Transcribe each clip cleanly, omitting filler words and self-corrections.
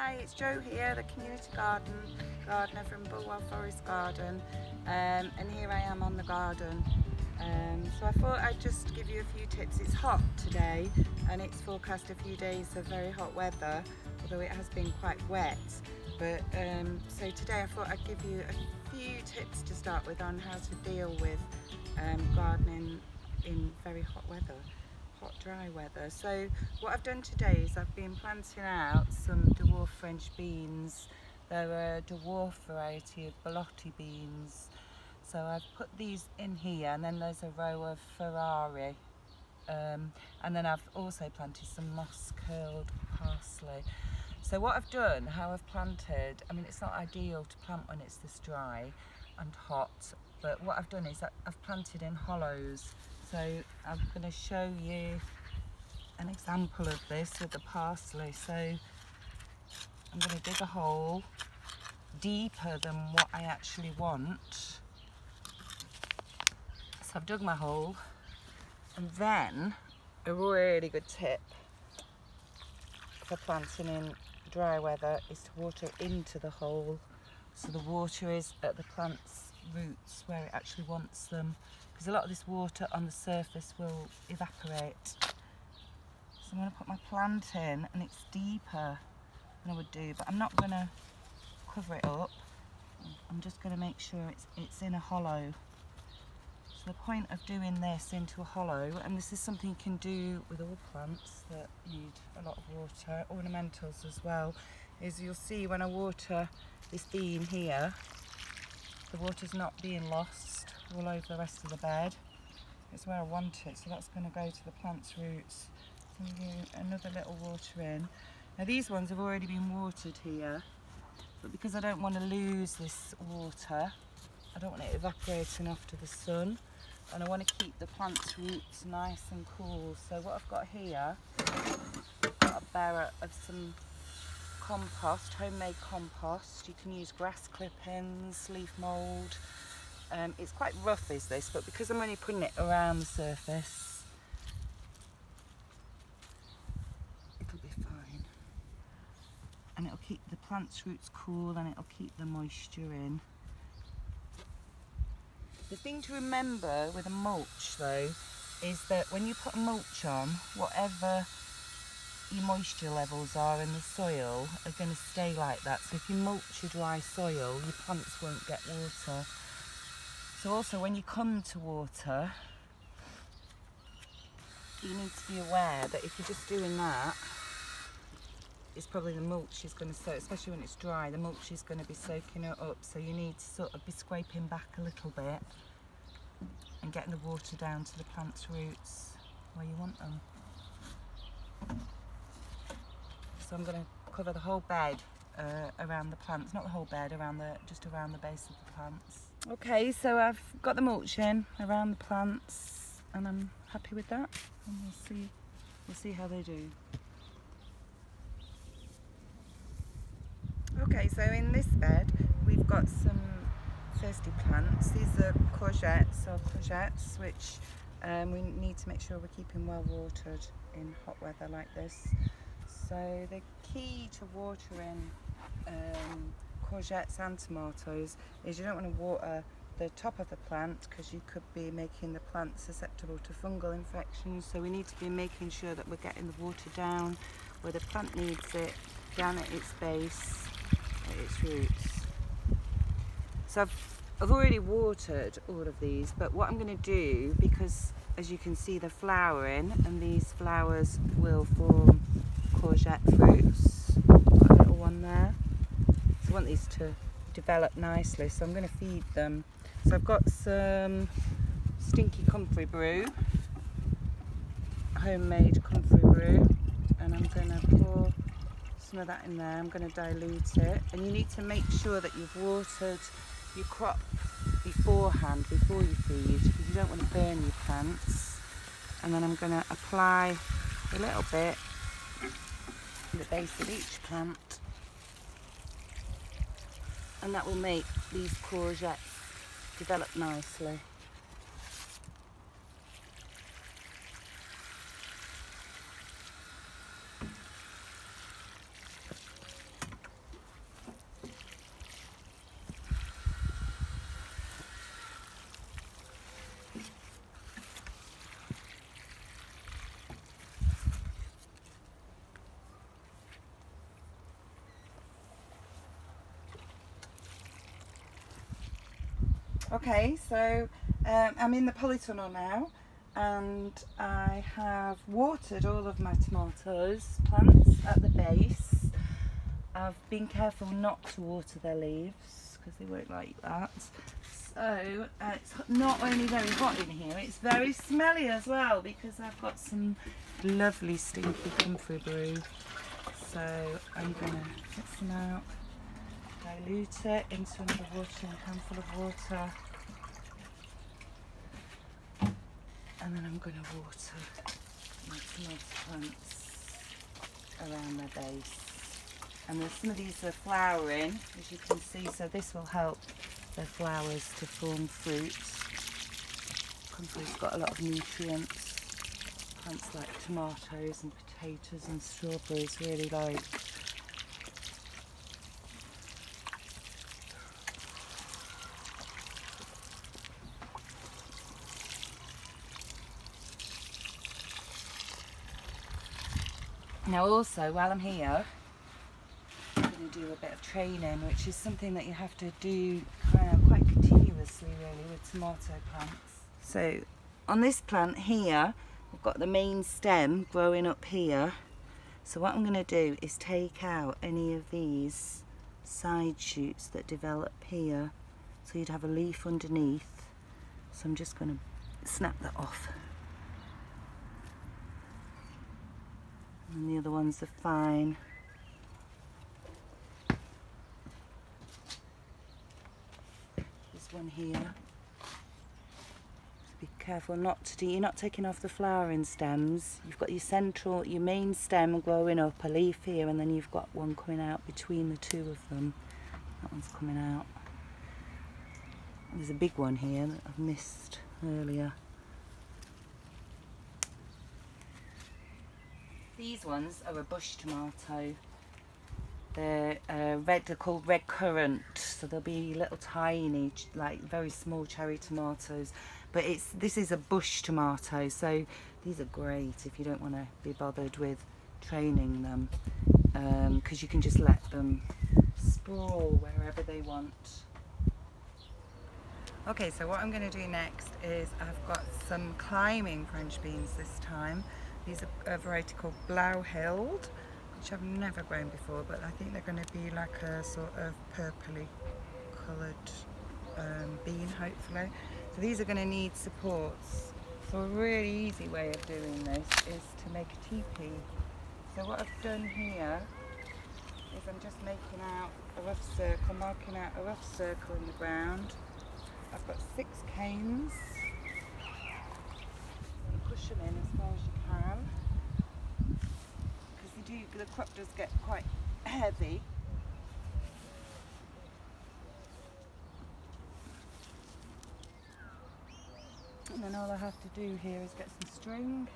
Hi, it's Jo here, the community gardener from Bulwell Forest Garden, and here I am on the garden. So I thought I'd just give you a few tips. It's hot today and it's forecast a few days of very hot weather, although it has been quite wet. But so today I thought I'd give you a few tips to start with on how to deal with gardening in very hot weather. Dry weather. So what I've done today is I've been planting out some dwarf French beans. They're a dwarf variety of Balotti beans. So I've put these in here, and then there's a row of Ferrari, and then I've also planted some moss curled parsley. So what I've done, how I've planted, I mean it's not ideal to plant when it's this dry and hot, but what I've done is I've planted in hollows. So I'm going to show you an example of this with the parsley. So I'm going to dig a hole deeper than what I actually want. So I've dug my hole, and then a really good tip for planting in dry weather is to water into the hole, so the water is at the plant's roots where it actually wants them, because a lot of this water on the surface will evaporate. So I'm going to put my plant in, and it's deeper than I would do, but I'm not going to cover it up. I'm just going to make sure it's in a hollow. So the point of doing this into a hollow, and this is something you can do with all plants that need a lot of water, ornamentals as well, is you'll see when I water this bean here, the water's not being lost all over the rest of the bed. It's where I want it, so that's going to go to the plant's roots. So I'm going to do another little water in. Now these ones have already been watered here, but because I don't want to lose this water, I don't want it evaporating off to the sun, and I want to keep the plant's roots nice and cool. So what I've got here, I've got a barrel of some compost, homemade compost. You can use grass clippings, leaf mould. It's quite rough is this, but because I'm only putting it around the surface, it'll be fine. And it'll keep the plant's roots cool, and it'll keep the moisture in. The thing to remember with a mulch though is that when you put a mulch on, whatever your moisture levels are in the soil are going to stay like that. So if you mulch a dry soil, your plants won't get water. So also when you come to water, you need to be aware that if you're just doing that, it's probably the mulch is going to soak, especially when it's dry, the mulch is going to be soaking it up. So you need to sort of be scraping back a little bit and getting the water down to the plant's roots where you want them. So I'm going to cover the whole bed around the plants, not the whole bed, just around the base of the plants. Okay, so I've got the mulch in around the plants, and I'm happy with that. And we'll see how they do. Okay, so in this bed we've got some thirsty plants. These are courgettes, which we need to make sure we're keeping well watered in hot weather like this. So the key to watering courgettes and tomatoes is you don't want to water the top of the plant, because you could be making the plant susceptible to fungal infections. So we need to be making sure that we're getting the water down where the plant needs it, down at its base, at its roots. So I've already watered all of these, but what I'm going to do, because as you can see they're flowering, and these flowers will form courgette fruits. Got a little one there. So I want these to develop nicely, so I'm going to feed them. So I've got some stinky comfrey brew, homemade comfrey brew, and I'm going to pour some of that in there. I'm going to dilute it, and you need to make sure that you've watered your crop beforehand, before you feed, because you don't want to burn your plants. And then I'm going to apply a little bit at the base of each plant, and that will make these courgettes develop nicely. Okay, so I'm in the polytunnel now, and I have watered all of my tomatoes plants at the base. I've been careful not to water their leaves because they won't like that. So it's not only very hot in here, it's very smelly as well because I've got some lovely stinky comfrey brew. So I'm going to get some out, dilute it into another watering can full of water, and then I'm going to water my tomato plants around their base. And then some of these are flowering, as you can see, so this will help their flowers to form fruit. Comfrey's got a lot of nutrients. Plants like tomatoes and potatoes and strawberries really like. Now also, while I'm here, I'm going to do a bit of training, which is something that you have to do quite continuously really with tomato plants. So on this plant here, we've got the main stem growing up here. So what I'm going to do is take out any of these side shoots that develop here. So you'd have a leaf underneath. So I'm just going to snap that off. And the other ones are fine. This one here. Be careful not to do, you're not taking off the flowering stems. You've got your main stem growing up, a leaf here, and then you've got one coming out between the two of them. That one's coming out. There's a big one here that I've missed earlier. These ones are a bush tomato. They're they're called red currant, so they'll be little tiny, like very small cherry tomatoes. But this is a bush tomato, so these are great if you don't want to be bothered with training them, because you can just let them sprawl wherever they want. Okay, so what I'm going to do next is I've got some climbing French beans this time. These are a variety called Blauhild, which I've never grown before, but I think they're going to be like a sort of purpley coloured bean, hopefully. So these are going to need supports. So a really easy way of doing this is to make a teepee. So what I've done here is I'm just making out a rough circle, marking out a rough circle in the ground. I've got 6 canes. Push them in as far as you can, because the crop does get quite heavy. And then all I have to do here is get some string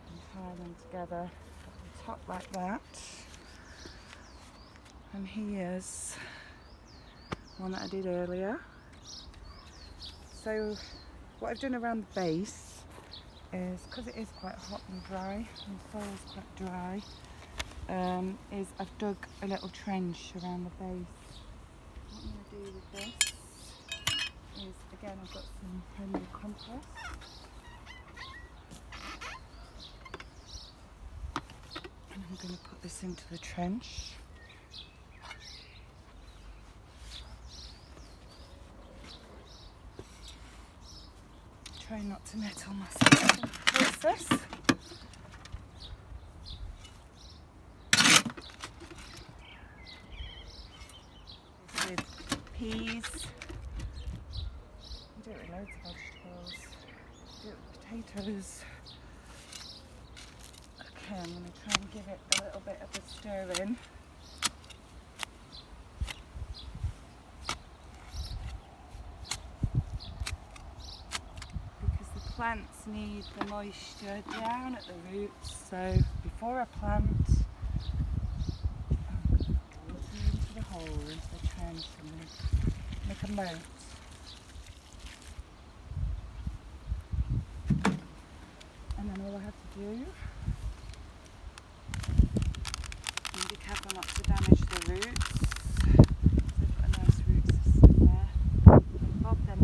and tie them together at the top like that. And here's one that I did earlier. So what I've done around the base is, because it is quite hot and dry, and the soil is quite dry, is I've dug a little trench around the base. What I'm going to do with this is, again, I've got some homemade compost. And I'm going to put this into the trench. Try not to nettle myself in the process. With peas, I do it with loads of vegetables, I do it with potatoes. Okay, I'm going to try and give it a little bit of a stir in. Plants need the moisture down at the roots, so before I plant, I'm going to water into the hole, into the trench, and make a moat. And then all I have to do is be careful not to damage the roots. So I've got a nice root system there. Bob them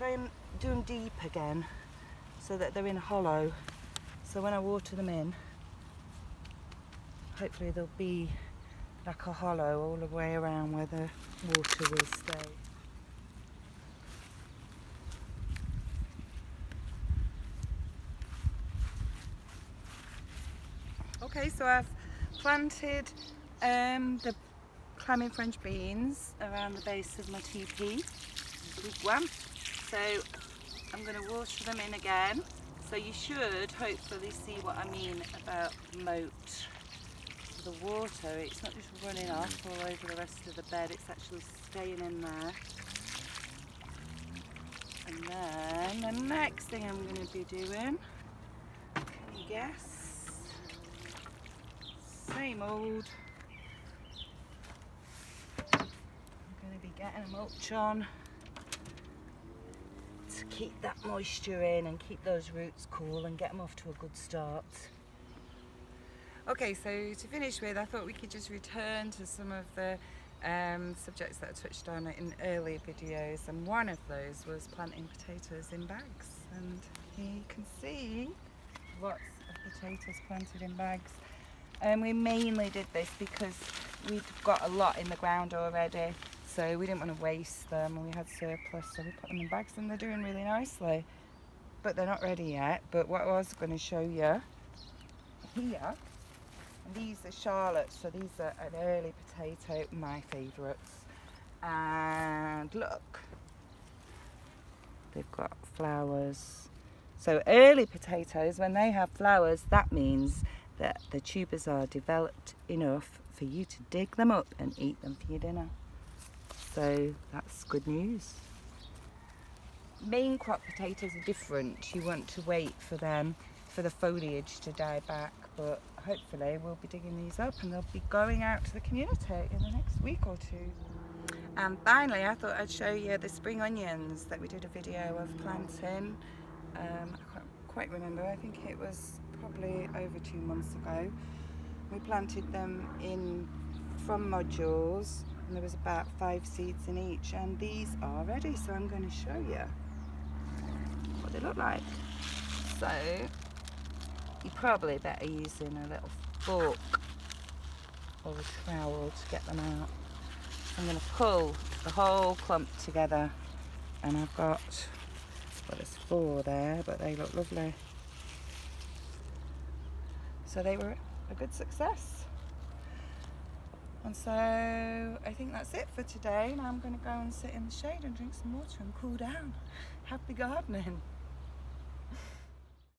try and do them deep again so that they're in a hollow. So when I water them in, hopefully there'll be like a hollow all the way around where the water will stay. Okay, so I've planted the climbing French beans around the base of my teepee, big one. So I'm going to water them in again. So you should hopefully see what I mean about moat. The water, it's not just running off all over the rest of the bed, it's actually staying in there. And then the next thing I'm going to be doing, can you guess? Same old. I'm going to be getting a mulch on to keep that moisture in and keep those roots cool and get them off to a good start. Okay, so to finish with, I thought we could just return to some of the subjects that I touched on in earlier videos, and one of those was planting potatoes in bags. And here you can see lots of potatoes planted in bags. And we mainly did this because we'd got a lot in the ground already, so we didn't want to waste them, and we had surplus, so we put them in bags, and they're doing really nicely. But they're not ready yet. But what I was going to show you here, and these are Charlottes, so these are an early potato, my favourites. And look, they've got flowers. So early potatoes, when they have flowers, that means that the tubers are developed enough for you to dig them up and eat them for your dinner. So that's good news. Main crop potatoes are different. You want to wait for them, for the foliage to die back, but hopefully we'll be digging these up and they'll be going out to the community in the next week or two. And finally, I thought I'd show you the spring onions that we did a video of planting. I can't quite remember, I think it was probably over 2 months ago. We planted them in from modules, and there was about 5 seeds in each, and these are ready, so I'm going to show you what they look like. So you're probably better using a little fork or a trowel to get them out. I'm going to pull the whole clump together, and I've got, well, there's 4 there, but they look lovely. So they were a good success. And so I think that's it for today. Now I'm going to go and sit in the shade and drink some water and cool down. Happy gardening.